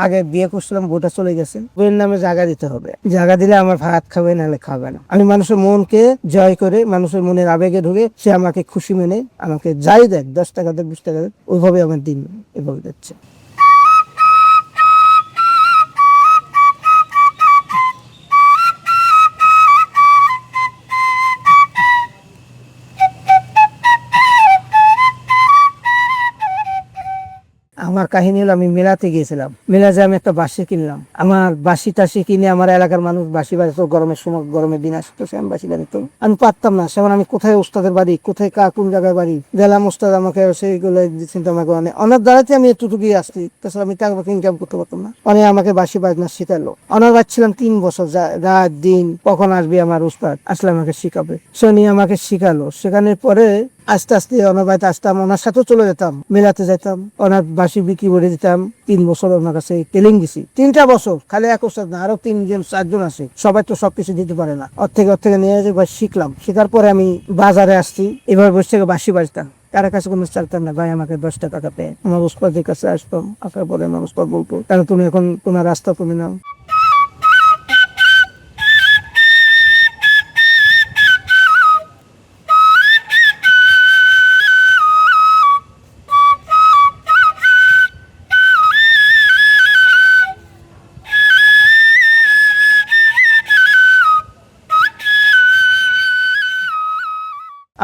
আগে বিয়ে করছিলাম, বউটা চলে গেছে, বউয়ের নামে জায়গা দিতে হবে। জায়গা দিলে আমার ভাত খাবে, নাহলে খাবে না। আমি মানুষের মনকে জয় করে, মানুষের মনের আবেগে ঢুকে সে আমাকে খুশি মেনে আমাকে যাই দেখ, 10 টাকা দেখ, 20 টাকা দেখ, ওইভাবে আমার দিন এভাবে যাচ্ছে। আমার কাহিনী হলো, আমি মেলাতে গিয়েছিলাম। মেলাতে আমি একটা বাঁশি কিনলাম। আমার বাঁশি টাশি কিনে আমার এলাকার মানুষ বাঁশি বাজাতো। গরমের সময়, গরমের দিন আসতো, সে আমি বাঁশি বাজাতাম। আমি পারতাম না। সেমন আমি কোথায় ওস্তাদের বাড়ি, কোথায় কোন জায়গায় বাড়ি গেলাম, ওস্তাদ আমাকে সেইগুলো চিন্তা আমাকে অনেক দাঁড়াতে আমি এতটুকুই আসছি। তাছাড়া আমি টাকা ইনকাম করতে পারতাম না। অনেক আমাকে বাঁশি বাজনা শিখালো। অনার বাজছিলাম 3 বছর, রাত দিন কখন আসবে আমার ওস্তাদ, আসলে আমাকে শিখাবে। সে নিয়ে আমাকে শিখালো। শেখানোর পরে আস্তে আস্তে ওনার বাড়িতে আসতাম, ওনার সাথেও চলে যেতাম, মেলাতে যেতাম, ওনার বাঁশি বিক্রি করে দিতাম। 3 বছর ওনার কাছে ট্রেনিং দিছি। 3টা বছর, খালি এক ওস্তাদ না, আরো 3 জন 4 জন আছে। সবাই তো সবকিছু দিতে পারে না। ওর থেকে নিয়ে শিখলাম। শেখার পরে আমি বাজারে আসছি, এবার বসে থেকে বাঁশি বাজতাম। কারো কাছে কোনো চালতাম না, ভাই আমাকে 10 টাকা পেয়ে। আমার ওস্তাদের কাছে আসতাম, আসার পরে আমার ওস্তাদ বলতো, তাহলে তুমি এখন তোমার রাস্তা তুমি নাও।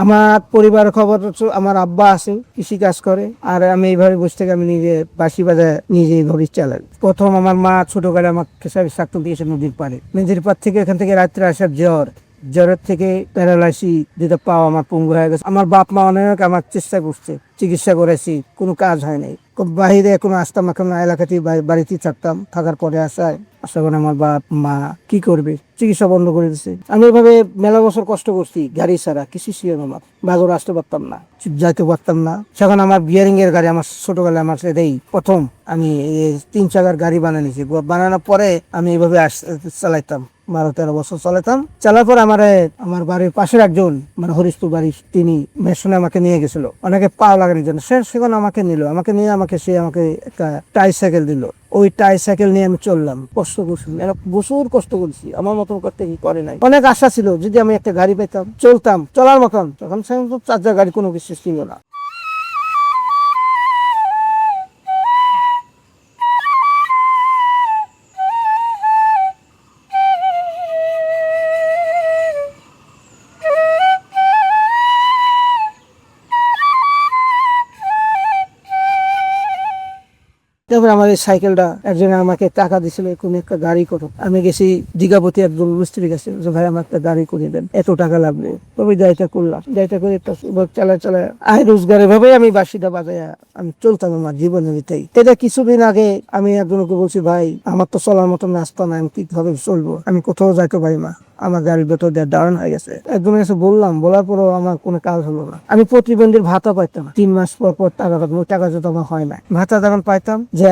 আমার পরিবার খবর হচ্ছে, আমার আব্বা আছে, কৃষি কাজ করে, আর আমি এইভাবে বসে থেকে আমি নিজে বাঁশি বাজায় নিজে এইভাবে চালাই। প্রথম আমার মা ছোটবেলায় আমাকে থাকতে দিয়েছে নদীর পাড়ে। নদীর পাড় থেকে এখান থেকে রাত্রে আসার জ্বরের থেকে প্যারালাইসিস, যেটা পাও আমার পঙ্গু হয়ে গেছে। আমার বাপ মা অনেক আমার চেষ্টা করছে, চিকিৎসা করেছি, কোনো কাজ হয় নাই। বাহিরে কোনো আসতাম না, এলাকাতেই বাড়িতেই থাকতাম। থাকার পরে আসার পরে আমার বাপ মা কি করবে, চিকিৎসা বন্ধ করে দিচ্ছে। আমি এভাবে মেলা বছর কষ্ট করছি, গাড়ি ছাড়া কিছু ছিল আমার, বাজারে আসতে পারতাম না, যাইতে পারতাম না। সেখানে আমার বিয়ারিং এর গাড়ি, আমার ছোটবেলায় আমার এটাই প্রথম আমি 3 চাকার গাড়ি বানিয়েছি। বানানোর পরে আমি এইভাবে চালাইতাম, 12-13 বছর চালাতাম। চালার পর আমার বাড়ির পাশের একজন, মানে হরিশপুর বাড়ি, তিনি মেশনে আমাকে নিয়ে গেছিল অনেকে পাও লাগানোর জন্য। সেখানে আমাকে নিয়ে সে আমাকে একটা ট্রাইসাইকেল দিল। ওই ট্রাইসাইকেল নিয়ে আমি চললাম, কষ্ট করছি, প্রচুর কষ্ট করছি। আমার মতন করতে কি করে নাই। অনেক আশা ছিল যদি আমি একটা গাড়ি পেতাম, চলতাম, চলার মতন। তখন 4 গাড়ি কোনো কিছু ছিল না। তারপরে আমার এই সাইকেলটা একজন আমাকে টাকা দিছিল, কোনো একটা গাড়ি করো। আমি গেছি দীঘাপতি একজন মিস্ত্রির কাছে, ভাই আমার একটা গাড়ি করে দেন, এত টাকা লাগবে। তবে গাড়িটা করলাম, গাড়িটা করে চালায় আয় রোজগারের ভাবে আমি বাঁশিটা বাজায় আমি চলতাম আমার জীবনের ভিতরেই। এটা কিছুদিন আগে আমি একজনকে বলছি, ভাই আমার তো চলার মতন রাস্তা নাই, আমি কিভাবে চলবো, আমি কোথাও যাইতে পারি না, আমার গাড়ির ভেতর দিয়ে দাঁড়ান হয়ে গেছে। একজনের কাছে বলার পরও আমার কোনো কাজ হলো না। আমি প্রতিবন্ধীর ভাতা পাইতাম, 3 মাস পর টাকা পাতাম। ওই টাকা যদি আমার হয় না, ভাতা যখন পাইতাম, যে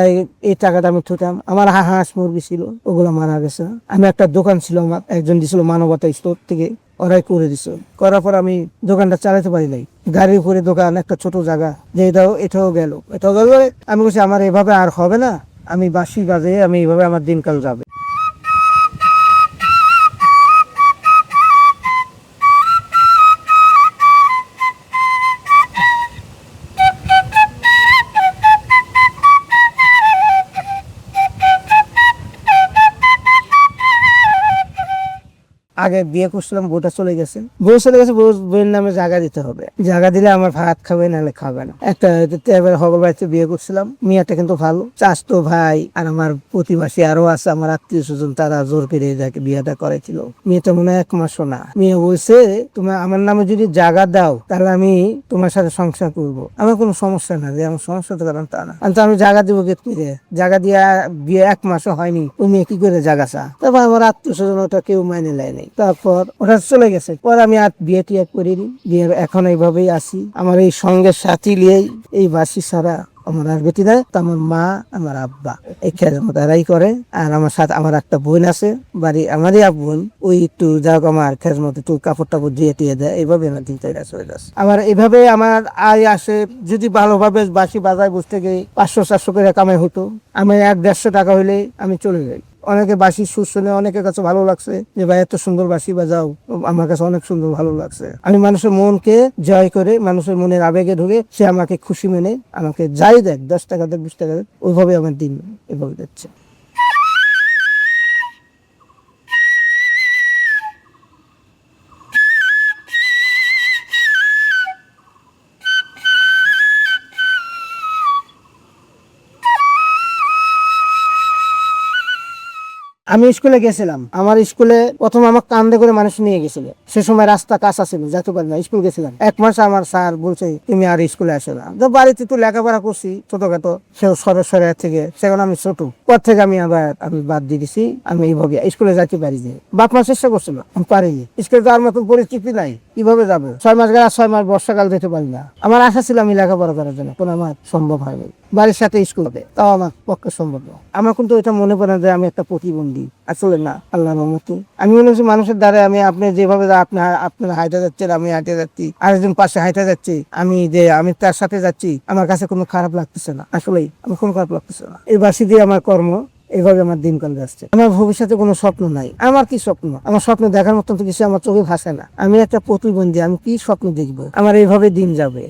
এই টাকাটা আমি থুতাম। আমার হাঁস মুরগি ছিল, ওগুলো মারা গেছে। আমি একটা দোকান ছিল, আমার একজন দিছিল মানবতা স্টোর থেকে, ওরাই করে দিছ। করার পর আমি দোকানটা চালাতে পারি নাই। গাড়ির উপরে দোকান, একটা ছোট জায়গা, যে এটাও গেল। আমি বলছি আমার এভাবে আর হবে না, আমি বাঁশি বাজে আমি এইভাবে আমার দিনকাল যাবে। আগে বিয়ে করছিলাম, বউটা চলে গেছে, বউয়ের নামে জায়গা দিতে হবে। জায়গা দিলে আমার ভাত খাবে, নাহলে খাবে না। একটা হবল বাড়িতে বিয়ে করছিলাম। মেয়েটা কিন্তু ভালো, চাচতো ভাই আর আমার প্রতিবাসী আরো আছে, আমার আত্মীয় স্বজন, তারা জোর করে বিয়েটা করেছিল। মেয়েটা মনে হয় 1 মাসও না। মেয়ে বলছে, তুমি আমার নামে যদি জায়গা দাও, তাহলে আমি তোমার সাথে সংসার করবো। আমার কোনো সমস্যা না, যে আমার সমস্যা তো কারণ তা না। আমি জায়গা দিব জায়গা দিয়ে বিয়ে 1 মাসও হয়নি, তুমি কি করে জায়গা চা? তারপর আমার আত্মীয় স্বজন ওটা কেউ মাইনে নেয়। তারপর ওরা চলে গেছে। পরে আমি আর বিয়ে করিনি। বিয়ে এখন এইভাবেই আসি। আমার এই সঙ্গের সাথী নিয়েই এই বাঁশি ছাড়া আমার আর বেটি নাই, তো আমার মা আমার আব্বা এই খেজমত এরাই করে। আর আমার সাথে আমার একটা বোন আছে বাড়ি, আমারই আপ বোন, ওই একটু যাক আমার খেজমত একটু কাপড় টাপড় দিয়ে টিয়ে দেয়, এইভাবে আমার দিন চলে যাচ্ছে। আমার এইভাবে আমার আয় আসে। যদি ভালোভাবে বাঁশি বাজায় বুঝতে গিয়ে 500-400 করে কামাই হতো, আমি 100-150 টাকা হইলে আমি চলে যাই। অনেকে বাঁশির সুর শুনে অনেকের কাছে ভালো লাগছে যে ভাই এত সুন্দর বাঁশি বাজাও, আমার কাছে অনেক সুন্দর ভালো লাগছে। আমি মানুষের মনকে জয় করে, মানুষের মনের আবেগে ঢুকে সে আমাকে খুশি মেনে আমাকে যাই দেখ, 10 টাকা দেখ, 20 টাকা দেখ, ওইভাবে আমার দিন এভাবে যাচ্ছে। আমি স্কুলে গেছিলাম, আমার স্কুলে প্রথম আমার কান্দে করে মানুষ নিয়ে গেছিল। সে সময় রাস্তা কাঁচা ছিল, যেতে পারি না, স্কুল গেছিলাম 1 মাস। আমার স্যার বলছে তুমি আর স্কুলে আসো না। তো বাড়িতে একটু লেখাপড়া করছি ছোটখাটো, সেও সরে থেকে, সেখানে আমি ছোট, পর থেকে আমি বাদ দিয়ে দিছি। আমি এইভাবে স্কুলে যাইতে পারি যে, বাপ মা চেষ্টা করছিল, আমি পারিনি। স্কুলে যাওয়ার মতো পরিস্থিতি নাই, কিভাবে যাবে? 6 মাস গেলে 6 মাস বর্ষাকাল যেতে পারি না। আমার আশা ছিল আমি লেখাপড়া করার জন্য, কোনো আমার সম্ভব হয়নি। বাড়ির সাথে স্কুল হবে, তাও আমার পক্ষে সম্ভব না। আমার কিন্তু এটা মনে পড়ে যে আমি একটা প্রতিবন্ধী, আসলে না, আল্লাহর রহমতে। আমি মনে হচ্ছে মানুষের দ্বারা আপনি যেভাবে আপনার হাইটে যাচ্ছেন, আমি হাইটে যাচ্ছি, আরেকজন পাশে হাইটে যাচ্ছি, আমি তার সাথে যাচ্ছি, আমার কাছে কোনো খারাপ লাগতেছে না। আসলেই আমার কোনো খারাপ লাগতেছে না। এই বাসি দিয়ে আমার কর্ম, এইভাবে আমার দিনকাল যাচ্ছে। আমার ভবিষ্যতে কোনো স্বপ্ন নাই। আমার কি স্বপ্ন? আমার স্বপ্ন দেখার মতন তো কিছু আমার চোখে ভাসে না। আমি একটা প্রতিবন্ধী, আমি কি স্বপ্ন দেখবো? আমার এইভাবে দিন যাবে।